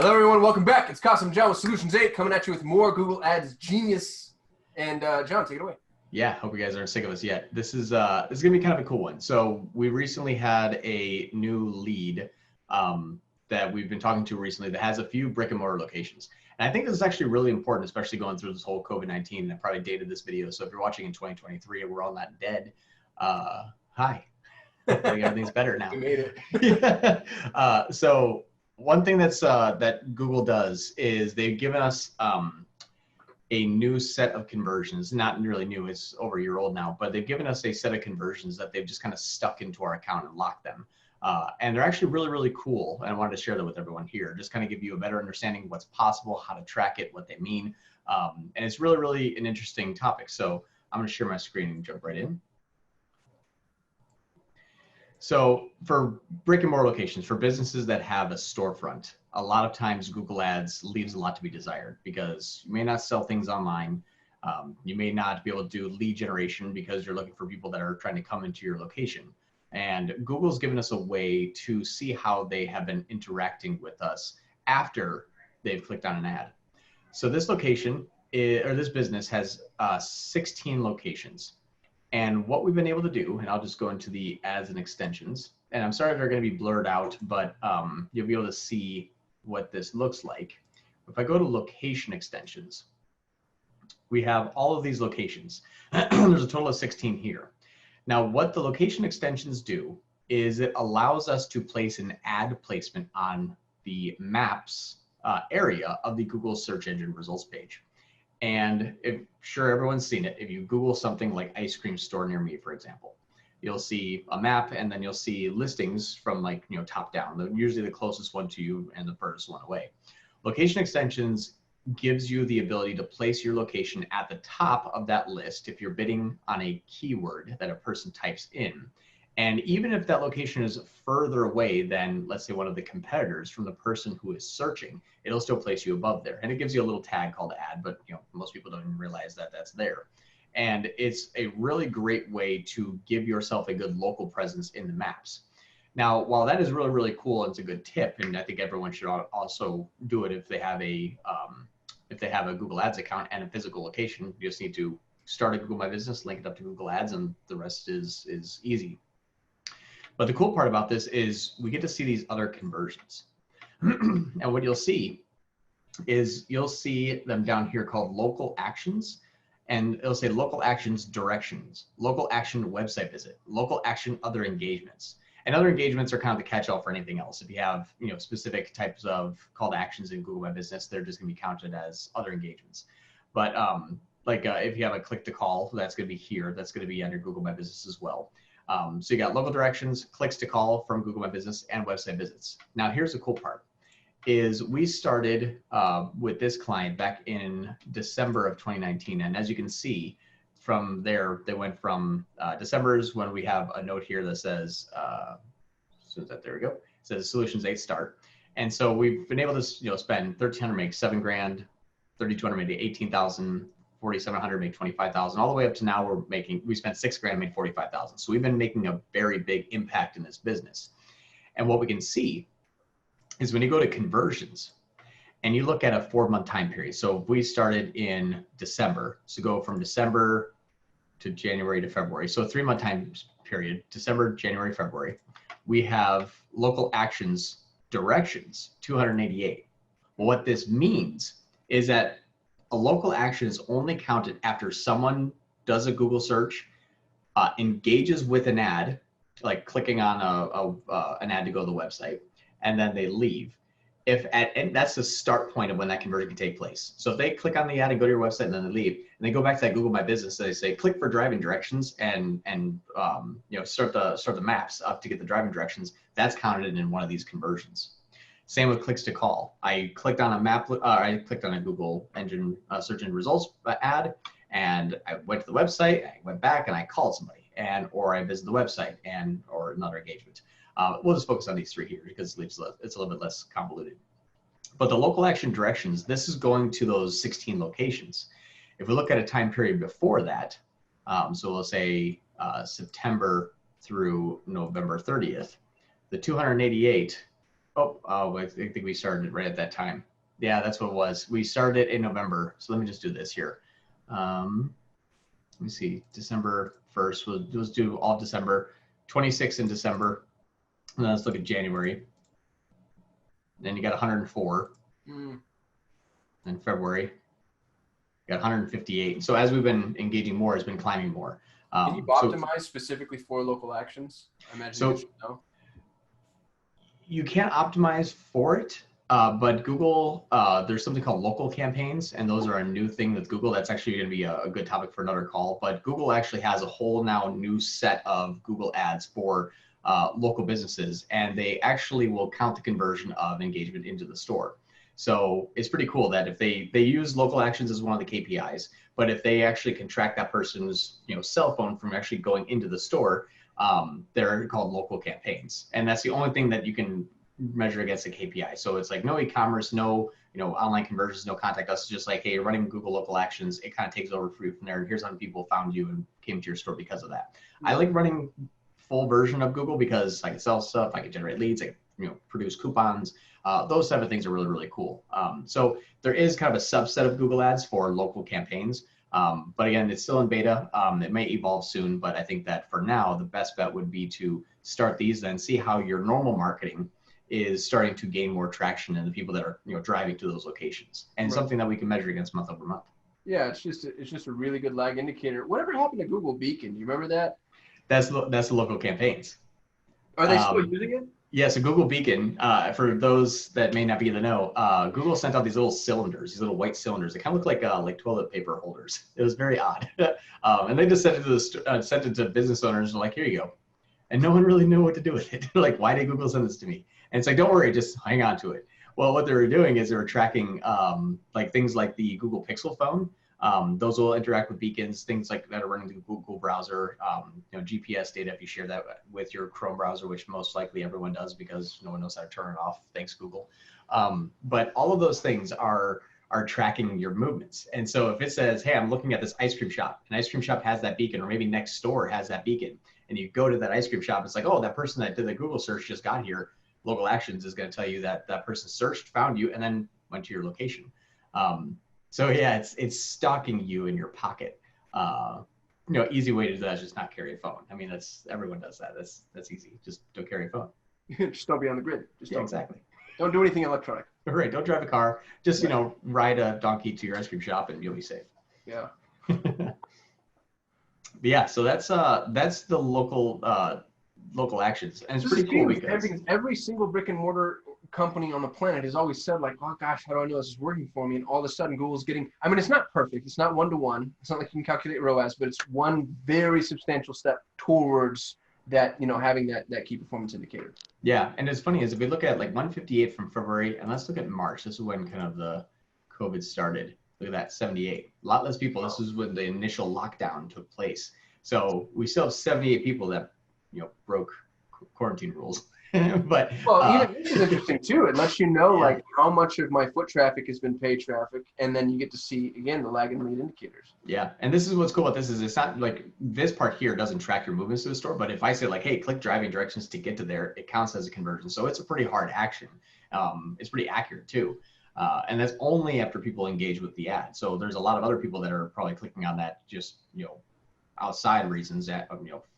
Hello, everyone. Welcome back. It's Kasim and John with Solutions 8 coming at you with more Google Ads genius. And John, take it away. Yeah, hope you guys aren't sick of us yet. This is gonna be kind of a cool one. So we recently had a new lead that we've been talking to recently that has a few brick and mortar locations. And I think this is actually really important, especially going through this whole COVID-19. And I probably dated this video. So if you're watching in 2023 and we're all not dead, hi. Hopefully everything's better now. We made it. So one thing that Google does is they've given us a new set of conversions. Not really new, it's over a year old now, but they've given us a set of conversions that they've just kind of stuck into our account and locked them. And they're actually really, really cool. And I wanted to share that with everyone here, just kind of give you a better understanding of what's possible, how to track it, what they mean. And it's really, really an interesting topic. So I'm gonna share my screen and jump right in. So for brick and mortar locations, for businesses that have a storefront, a lot of times Google Ads leaves a lot to be desired because you may not sell things online. You may not be able to do lead generation because you're looking for people that are trying to come into your location. And Google's given us a way to see how they have been interacting with us after they've clicked on an ad. So this location, or this business has 16 locations. And what we've been able to do, and I'll just go into the ads and extensions, and I'm sorry if they're going to be blurred out, but you'll be able to see what this looks like. If I go to location extensions, we have all of these locations. There's a total of 16 here. Now, what the location extensions do is it allows us to place an ad placement on the maps area of the Google search engine results page. And sure, everyone's seen it. If you Google something like ice cream store near me, for example, you'll see a map and then you'll see listings from top down. They're usually the closest one to you and the furthest one away. Location extensions gives you the ability to place your location at the top of that list if you're bidding on a keyword that a person types in. And even if that location is further away than, let's say, one of the competitors from the person who is searching, it'll still place you above there. And it gives you a little tag called ad, but most people don't even realize that that's there. And it's a really great way to give yourself a good local presence in the maps. Now, while that is really, really cool and it's a good tip, and I think everyone should also do it if they have a Google Ads account and a physical location, you just need to start a Google My Business, link it up to Google Ads, and the rest is easy. But the cool part about this is we get to see these other conversions. And what you'll see is you'll see them down here called local actions. And it'll say local actions directions, local action website visit, local action other engagements. And other engagements are kind of the catch-all for anything else. If you have specific types of call to actions in Google My Business, they're just gonna be counted as other engagements. But if you have a click to call, that's gonna be here. That's gonna be under Google My Business as well. So you got local directions, clicks to call from Google My Business, and website visits. Now here's the cool part, is we started with this client back in December of 2019. And as you can see from there, they went from December's when we have a note here that says, there we go, it says Solutions 8 start. And so we've been able to spend $1,300, make $7 grand, $3,200, maybe $18,000, $4,700, make $25,000, all the way up to now we spent $6 grand, made $45,000. So we've been making a very big impact in this business. And what we can see is when you go to conversions and you look at a 4-month time period. So if we started in December, so go from December to January to February. So a 3-month time period, December, January, February, we have local actions directions, 288. Well, what this means is that a local action is only counted after someone does a Google search, engages with an ad, like clicking on an ad to go to the website, and then they leave. And that's the start point of when that conversion can take place. So if they click on the ad and go to your website and then they leave, and they go back to that Google My Business, they say click for driving directions and start the maps up to get the driving directions. That's counted in one of these conversions. Same with clicks to call. I clicked on a map, I clicked on a Google engine search engine results ad, and I went to the website, I went back and I called somebody, or I visited the website or another engagement. We'll just focus on these 3 here because it's a little bit less convoluted. But the local action directions, this is going to those 16 locations. If we look at a time period before that, so we'll say September through November 30th, the 288 I think we started right at that time. Yeah, that's what it was. We started in November. So let me just do this here. Let me see, December 1st. Let's do all of December, 26 in December. And then let's look at January. Then you got 104. In February, you got 158. So as we've been engaging more, it's been climbing more. Can you optimize specifically for local actions? I imagine so you should know. You can't optimize for it, but Google, there's something called local campaigns, and those are a new thing with Google. That's actually going to be a good topic for another call. But Google actually has a whole now new set of Google ads for local businesses, and they actually will count the conversion of engagement into the store. So it's pretty cool that if they use local actions as one of the KPIs, but if they actually can track that person's cell phone from actually going into the store, they're called local campaigns, and that's the only thing that you can measure against a KPI. So it's like no e-commerce, no online conversions, no contact us. It's just like, hey, you're running Google local actions. It kind of takes over for you from there. And here's how many people found you and came to your store because of that. I like running full version of Google because I can sell stuff, I can generate leads, I can produce coupons. Those type of things are really, really cool. So there is kind of a subset of Google ads for local campaigns. But again, it's still in beta. It may evolve soon, but I think that for now, the best bet would be to start these, then see how your normal marketing is starting to gain more traction in the people that are driving to those locations, and something that we can measure against month over month. Yeah, it's just a really good lag indicator. Whatever happened to Google Beacon? Do you remember that? That's the local campaigns. Are they still using it? Yeah, so Google Beacon, for those that may not be in the know, Google sent out these little cylinders, these little white cylinders. They kind of look like toilet paper holders. It was very odd. And they just sent it to business owners, like, here you go. And no one really knew what to do with it. Like, why did Google send this to me? And it's like, don't worry, just hang on to it. Well, what they were doing is they were tracking like things like the Google Pixel phone. Those will interact with beacons, things like that are running through Google browser, GPS data if you share that with your Chrome browser, which most likely everyone does because no one knows how to turn it off. Thanks, Google. But all of those things are tracking your movements. And so if it says, hey, I'm looking at this ice cream shop, and ice cream shop has that beacon, or maybe next door has that beacon, and you go to that ice cream shop, it's like, oh, that person that did the Google search just got here. Local Actions is going to tell you that that person searched, found you, and then went to your location. So yeah, it's stalking you in your pocket. Easy way to do that is just not carry a phone. I mean, everyone does that. That's easy. Just don't carry a phone. Just don't be on the grid. Just don't. Exactly. Don't do anything electronic. Right. Don't drive a car. Just ride a donkey to your ice cream shop and you'll be safe. Yeah. Yeah. So that's the local actions, and it's pretty cool because every single brick and mortar company on the planet has always said, like, oh gosh, how do I know this is working for me? And all of a sudden Google's getting, I mean, it's not perfect. It's not one-to-one. It's not like you can calculate ROAS, but it's one very substantial step towards that, having that key performance indicator. Yeah. And it's funny is if we look at like 158 from February, and let's look at March, this is when kind of the COVID started. Look at that, 78, a lot less people. This is when the initial lockdown took place. So we still have 78 people that, broke quarantine rules. But even this is interesting too. It lets you know like how much of my foot traffic has been paid traffic, and then you get to see again the lag and lead indicators. Yeah, and this is what's cool about this is it's not like this part here doesn't track your movements to the store, but if I say like, hey, click driving directions to get to there, it counts as a conversion. So it's a pretty hard action. It's pretty accurate too, and that's only after people engage with the ad. So there's a lot of other people that are probably clicking on that just outside reasons that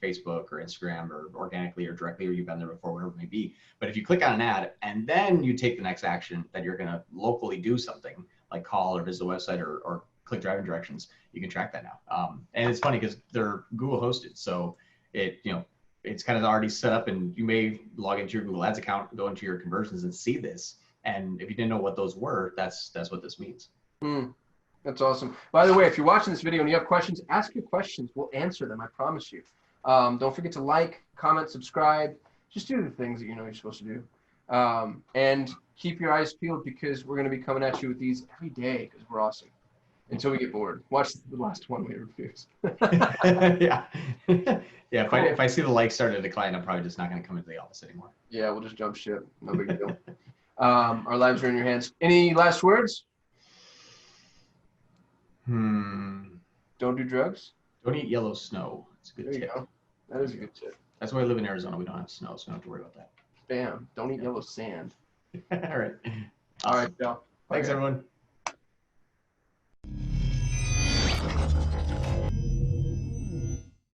Facebook or Instagram or organically or directly, or you've been there before, whatever it may be. But if you click on an ad and then you take the next action that you're going to locally do something like call or visit the website or click driving directions, you can track that now. And it's funny because they're Google hosted, so it's kind of already set up, and you may log into your Google Ads account, go into your conversions and see this. And if you didn't know what those were, that's what this means. That's awesome. By the way, if you're watching this video and you have questions, ask your questions. We'll answer them. I promise you. Don't forget to like, comment, subscribe. Just do the things that you're supposed to do. And keep your eyes peeled because we're going to be coming at you with these every day because we're awesome. Until we get bored. Watch the last one we refuse. Yeah. Yeah. Cool. If I see the likes start to decline, I'm probably just not going to come into the office anymore. Yeah, we'll just jump ship. No big deal. Our lives are in your hands. Any last words? Don't do drugs. Don't eat yellow snow. It's a good tip. Go. That is a good tip. That's why I live in Arizona. We don't have snow, so we don't have to worry about that. Bam. Don't eat yellow sand. All right. All right, Awesome. Joe. Thanks, Okay. everyone.